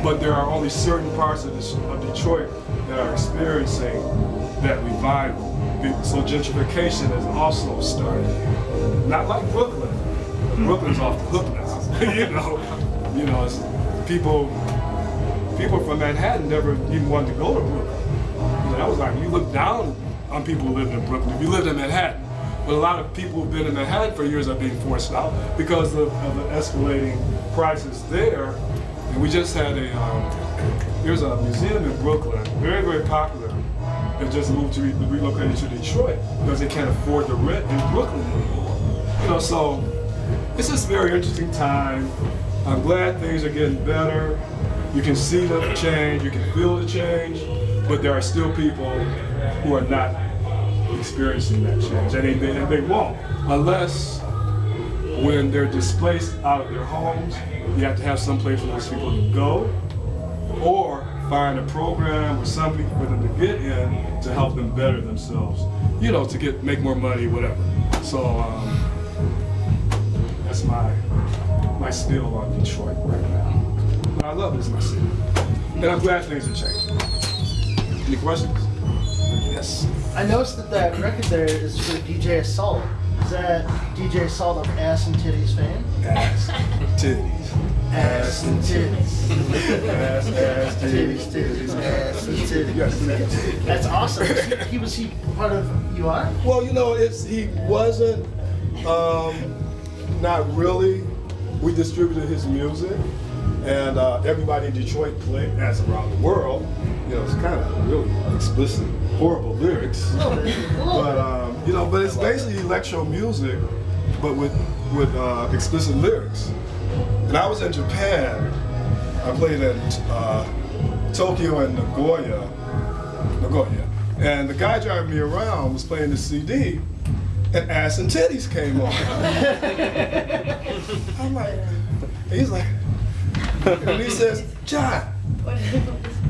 But there are only certain parts of Detroit that are experiencing that revival. So gentrification has also started. Not like Brooklyn. Brooklyn's off the hook now. you know, it's people from Manhattan never even wanted to go to Brooklyn. That was like, you look down on people who lived in Brooklyn if you lived in Manhattan. But a lot of people who've been in Manhattan for years are being forced out because of the escalating prices there. And we just had there's a museum in Brooklyn, very, very popular, that just relocated to Detroit because they can't afford the rent in Brooklyn anymore. So it's just a very interesting time. I'm glad things are getting better. You can see the change, you can feel the change, but there are still people who are not experiencing that change, and they won't, unless when they're displaced out of their homes, you have to have some place for those people to go, or find a program or something for them to get in to help them better themselves, to make more money, whatever. So that's my spiel on Detroit right now. But I love this, my city, and I'm glad things are changing. Any questions? Yes. I noticed that record there is for DJ Assault. Is that DJ Assault of Ass and Titties fame? Ass, titties. Ass and titties. Ass, Titties, titties, ass and titties. Yes. That's awesome. Was he part of UI? Well, he wasn't, not really. We distributed his music, and everybody in Detroit played as around the world. It's kind of really explicit, horrible lyrics. But it's basically electro music, but with explicit lyrics. And I was in Japan. I played in Tokyo and Nagoya, and the guy driving me around was playing the CD, and Ass and Titties came on. I'm like, he's like, and he says, John,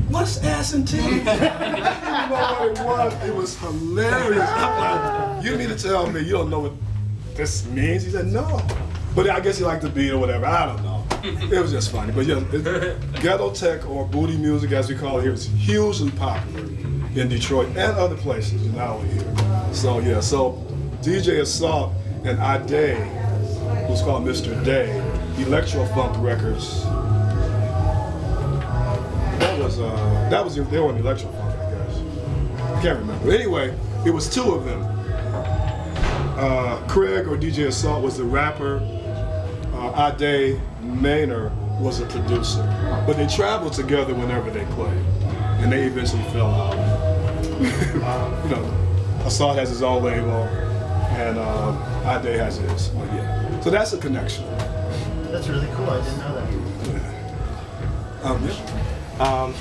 what's Ass and Titties? You know what it was? It was hilarious. I'm like, you mean to tell me you don't know what this means? He said, no. But I guess he liked the beat or whatever. I don't know. It was just funny. But yeah, ghetto tech, or booty music as we call it here, is hugely popular in Detroit and other places, and not only here. So yeah, DJ Assault and Ade, who's called Mr. Day, Electro Funk Records. They were on Electro Funk, I guess. I can't remember. Anyway, it was two of them. Craig, or DJ Assault, was the rapper. Ade Maynard was a producer. But they traveled together whenever they played, and they eventually fell out. Assault has his own label, and Ade has his. But yeah, so that's a connection. That's really cool. I didn't know that. Yeah.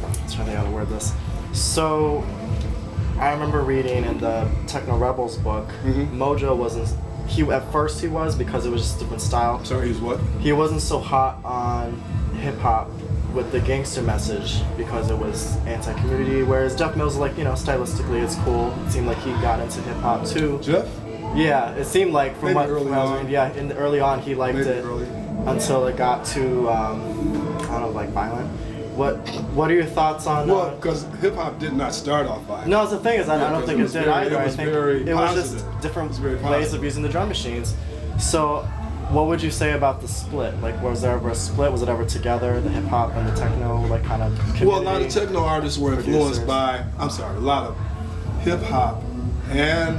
Let's try to how to word this. So, I remember reading in the Techno Rebels book, Mojo wasn't. At first he was, because it was just a different style. Sorry, he's what? He wasn't so hot on hip hop with the gangster message because it was anti-community. Whereas Jeff Mills, stylistically it's cool. It seemed like he got into hip hop too. Jeff? Yeah, it seemed like from Maybe early on. Yeah, early on he liked it until it got too violent. What are your thoughts on? Well, because hip hop did not start off violent. No, the thing is, I don't think it did either. I think it was just different ways of using the drum machines. So, what would you say about the split? Was there ever a split? Was it ever together, the hip hop and the techno, kind of community? Well, a lot of techno artists were influenced by. A lot of hip hop and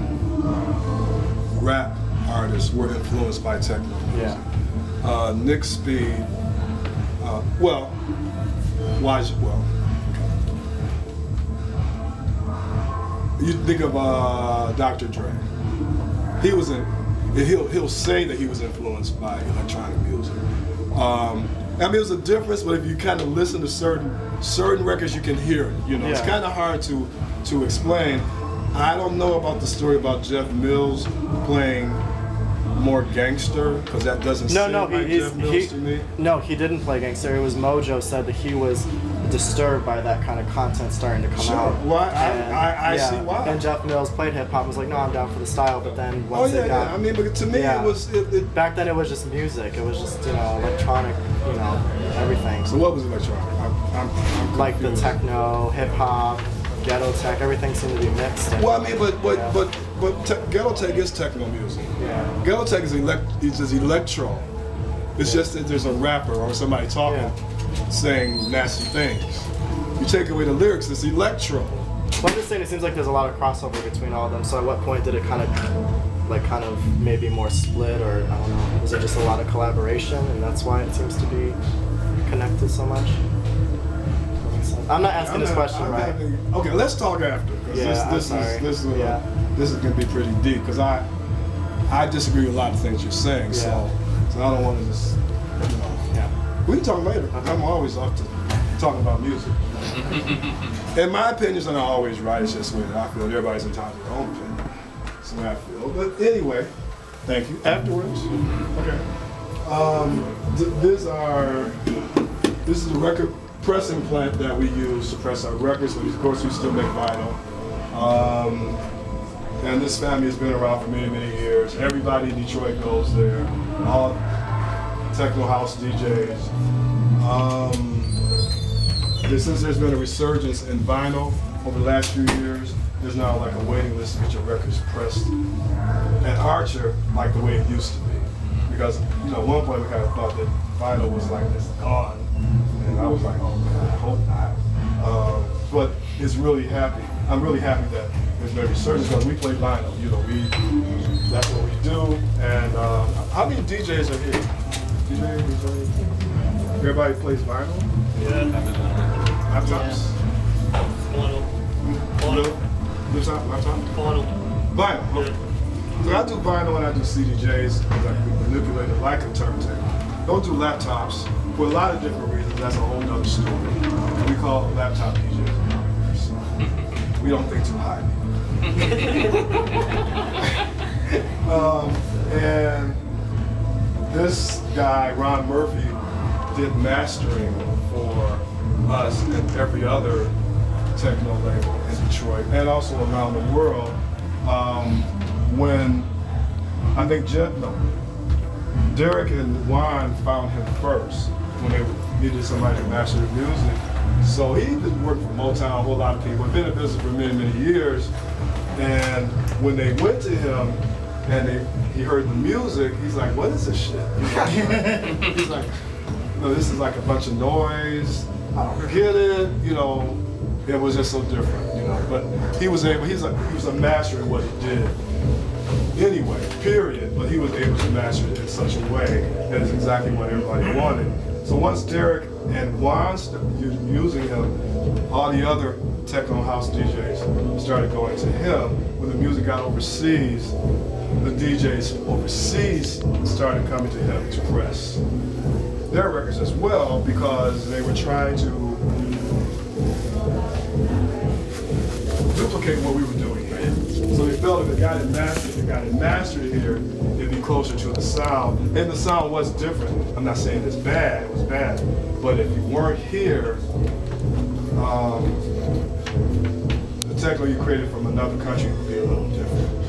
rap artists were influenced by techno. Yeah. Nick Speed. You think of Dr. Dre. He was he'll say that he was influenced by electronic music. It was a difference, but if you kind of listen to certain records, you can hear it. It's kind of hard to explain. I don't know about the story about Jeff Mills playing more gangster, because that doesn't seem like Jeff Mills to me. No, he didn't play gangster. It was Mojo said that he was disturbed by that kind of content starting to come Sure. out. Well, And, I see why. And Jeff Mills played hip hop, was like, no, I'm down for the style, but then once it got, I mean, but to me, Yeah. it was. back then it was just music. It was just, you know, electronic, you know, everything. So what was electronic? I'm Like the confused. techno, hip hop, ghetto tech, everything seemed to be mixed. Well, I mean, but ghetto tech is techno music. Yeah. Ghetto tech is just electro. It's just that there's a rapper or somebody talking, saying nasty things. You take away the lyrics, it's electro. Well, I'm just saying it seems like there's a lot of crossover between all of them. So at what point did it kind of maybe more split, or I don't know? Was it just a lot of collaboration, and that's why it seems to be connected so much? I'm not asking this question right. Okay, let's talk after. 'Cause Yeah, this is going to be pretty deep because I disagree with a lot of things you're saying. So I don't want to just, you know. Yeah. We can talk later. I'm always up to talking about music. And my opinions are not always right. It's just the way that I feel. Everybody's entitled to their own opinion. That's the way I feel. But anyway, thank you. Afterwards, okay. This is a record pressing plant that we use to press our records. But of course, we still make vinyl. And this family has been around for many, many years. Everybody in Detroit goes there. All techno house DJs. Since there's been a resurgence in vinyl over the last few years, there's now like a waiting list to get your records pressed at Archer like the way it used to be. Because, you know, at one point we kind of thought that vinyl was like this gone. And I was like, oh man, I hope not. But it's really happy. I'm really happy that there's been a resurgence because we play vinyl. You know, that's what we do. And how many DJs are here? DJ? Everybody plays vinyl? Yeah. Laptops? Vinyl. Laptop? Vinyl. Vinyl, okay. So I do vinyl and I do CDJs because I can manipulate it like a turntable. Don't do laptops for a lot of different reasons. That's a whole nother story. We call laptop DJs. So we don't think too highly. And this guy, Ron Murphy, did mastering for us and every other techno label in Detroit and also around the world. When I think Derek and Juan found him first when they needed somebody to master the music. So he did work for Motown, a whole lot of people. He'd been in business for many, many years. And when they went to him and he heard the music, he's like, what is this shit? He's like, no, this is like a bunch of noise. I don't get it. You know, it was just so different, you know. But he was a master in what he did. Anyway, period. But he was able to master it in such a way that is exactly what everybody wanted. So once Derek and Juan started using him, all the other techno house DJs started going to him. When the music got overseas, the DJs overseas started coming to him to press their records as well because they were trying to duplicate what we were doing here. So they felt if they got it mastered here, it'd be closer to the sound. And the sound was different. I'm not saying it's bad, it was bad. But if you weren't here, the techno you created from another country would be a little different.